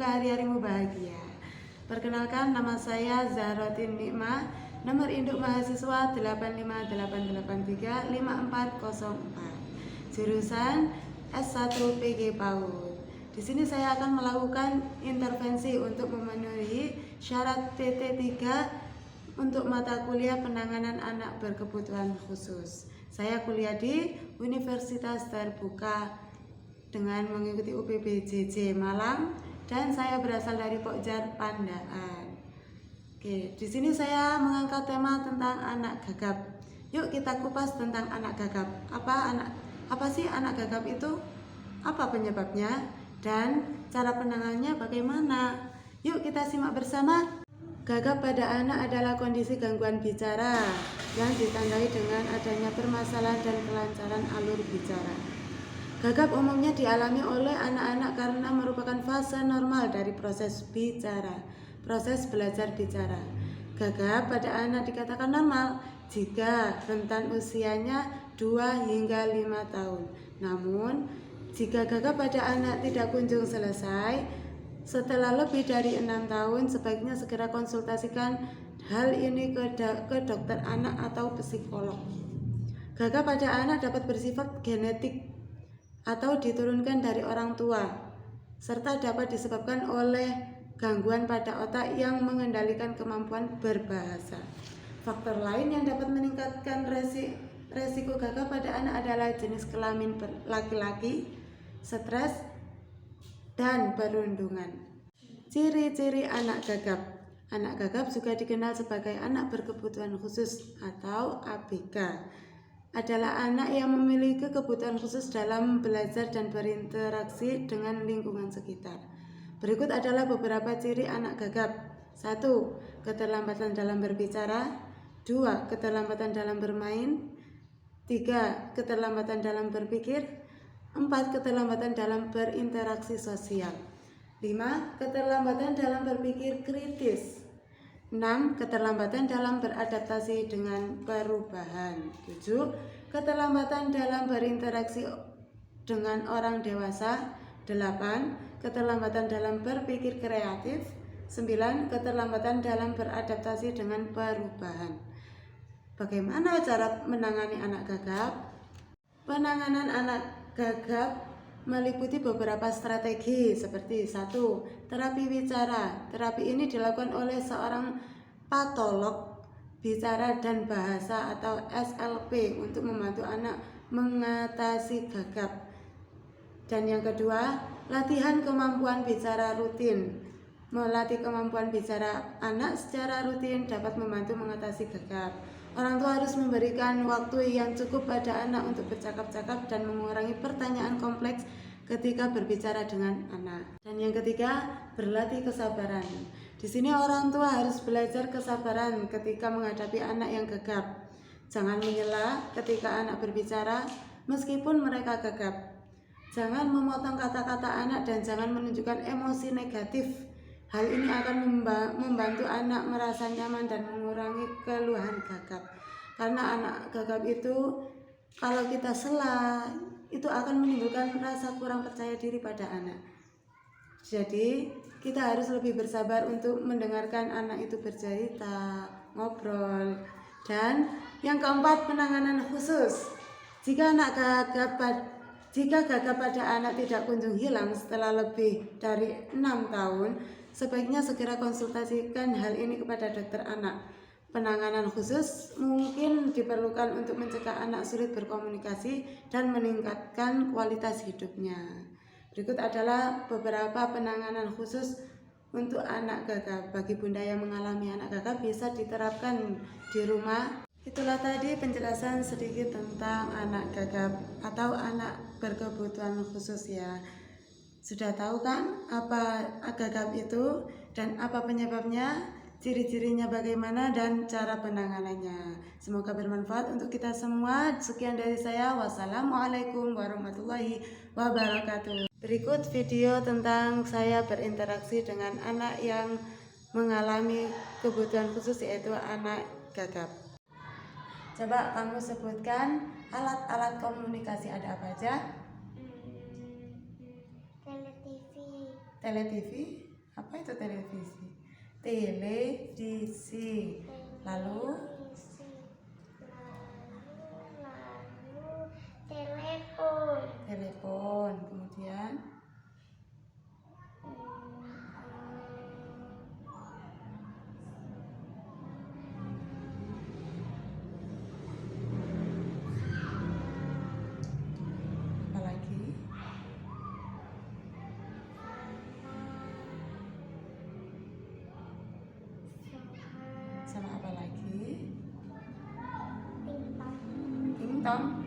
semoga hari-harimu bahagia. Perkenalkan, nama saya Zahrotin Nikmah, nomor induk mahasiswa 858835404, jurusan S1 PG PAUD. Di sini saya akan melakukan intervensi untuk memenuhi syarat TT3 untuk mata kuliah penanganan anak berkebutuhan khusus. Saya kuliah di Universitas Terbuka dengan mengikuti UPBJJ Malang dan saya berasal dari Pokjar Pandaan. Oke, di sini saya mengangkat tema tentang anak gagap. Yuk kita kupas tentang anak gagap. Apa sih anak gagap itu? Apa penyebabnya dan cara penanganannya bagaimana? Yuk kita simak bersama. Gagap pada anak adalah kondisi gangguan bicara yang ditandai dengan adanya permasalahan dan kelancaran alur bicara. Gagap umumnya dialami oleh anak-anak karena merupakan fase normal dari proses bicara, proses belajar bicara. Gagap pada anak dikatakan normal jika rentan usianya 2 hingga 5 tahun. Namun, jika gagap pada anak tidak kunjung selesai, setelah lebih dari 6 tahun, sebaiknya segera konsultasikan hal ini ke dokter anak atau psikolog. Gagap pada anak dapat bersifat genetik atau diturunkan dari orang tua, serta dapat disebabkan oleh gangguan pada otak yang mengendalikan kemampuan berbahasa. Faktor lain yang dapat meningkatkan resiko gagap pada anak adalah jenis kelamin laki-laki, stres, dan perundungan. Ciri-ciri anak gagap. Anak gagap juga dikenal sebagai anak berkebutuhan khusus atau ABK. Adalah anak yang memiliki kebutuhan khusus dalam belajar dan berinteraksi dengan lingkungan sekitar. Berikut adalah beberapa ciri anak gagap. 1. Keterlambatan dalam berbicara. 2. Keterlambatan dalam bermain. 3. Keterlambatan dalam berpikir. 4. Keterlambatan dalam berinteraksi sosial. 5. Keterlambatan dalam berpikir kritis. 6. Keterlambatan dalam beradaptasi dengan perubahan. 7. Keterlambatan dalam berinteraksi dengan orang dewasa. 8. Keterlambatan dalam berpikir kreatif. 9. Keterlambatan dalam beradaptasi dengan perubahan. Bagaimana cara menangani anak gagap? Penanganan anak gagap meliputi beberapa strategi seperti 1. Terapi bicara. Terapi ini dilakukan oleh seorang patolog bicara dan bahasa atau SLP untuk membantu anak mengatasi gagap. Dan yang kedua, latihan kemampuan bicara rutin. Melatih kemampuan bicara anak secara rutin dapat membantu mengatasi gagap. Orang tua harus memberikan waktu yang cukup pada anak untuk bercakap-cakap dan mengurangi pertanyaan kompleks ketika berbicara dengan anak. Dan yang ketiga, berlatih kesabaran. Di sini orang tua harus belajar kesabaran ketika menghadapi anak yang gagap. Jangan menyela ketika anak berbicara meskipun mereka gagap. Jangan memotong kata-kata anak dan jangan menunjukkan emosi negatif. Hal ini akan membantu anak merasa nyaman dan mengurangi keluhan gagap. Karena anak gagap itu kalau kita sela, itu akan menimbulkan rasa kurang percaya diri pada anak. Jadi kita harus lebih bersabar untuk mendengarkan anak itu bercerita, ngobrol. Dan yang keempat, penanganan khusus. Jika gagap pada anak tidak kunjung hilang setelah lebih dari 6 tahun, sebaiknya segera konsultasikan hal ini kepada dokter anak. Penanganan khusus mungkin diperlukan untuk mencegah anak sulit berkomunikasi dan meningkatkan kualitas hidupnya. Berikut adalah beberapa penanganan khusus untuk anak gagap. Bagi bunda yang mengalami anak gagap bisa diterapkan di rumah. Itulah tadi penjelasan sedikit tentang anak gagap atau anak berkebutuhan khusus ya. Sudah tahu kan apa gagap itu dan apa penyebabnya, ciri-cirinya bagaimana dan cara penanganannya. Semoga bermanfaat untuk kita semua. Sekian dari saya. Wassalamualaikum warahmatullahi wabarakatuh. Berikut video tentang saya berinteraksi dengan anak yang mengalami kebutuhan khusus yaitu anak gagap. Coba kamu sebutkan alat-alat komunikasi ada apa aja? Tele TV, Tele TV, Apa itu televisi? Televisi. Lalu telepon. Telepon. Kemudian apa lagi? Sama apa lagi? Tingtong. Tingtong.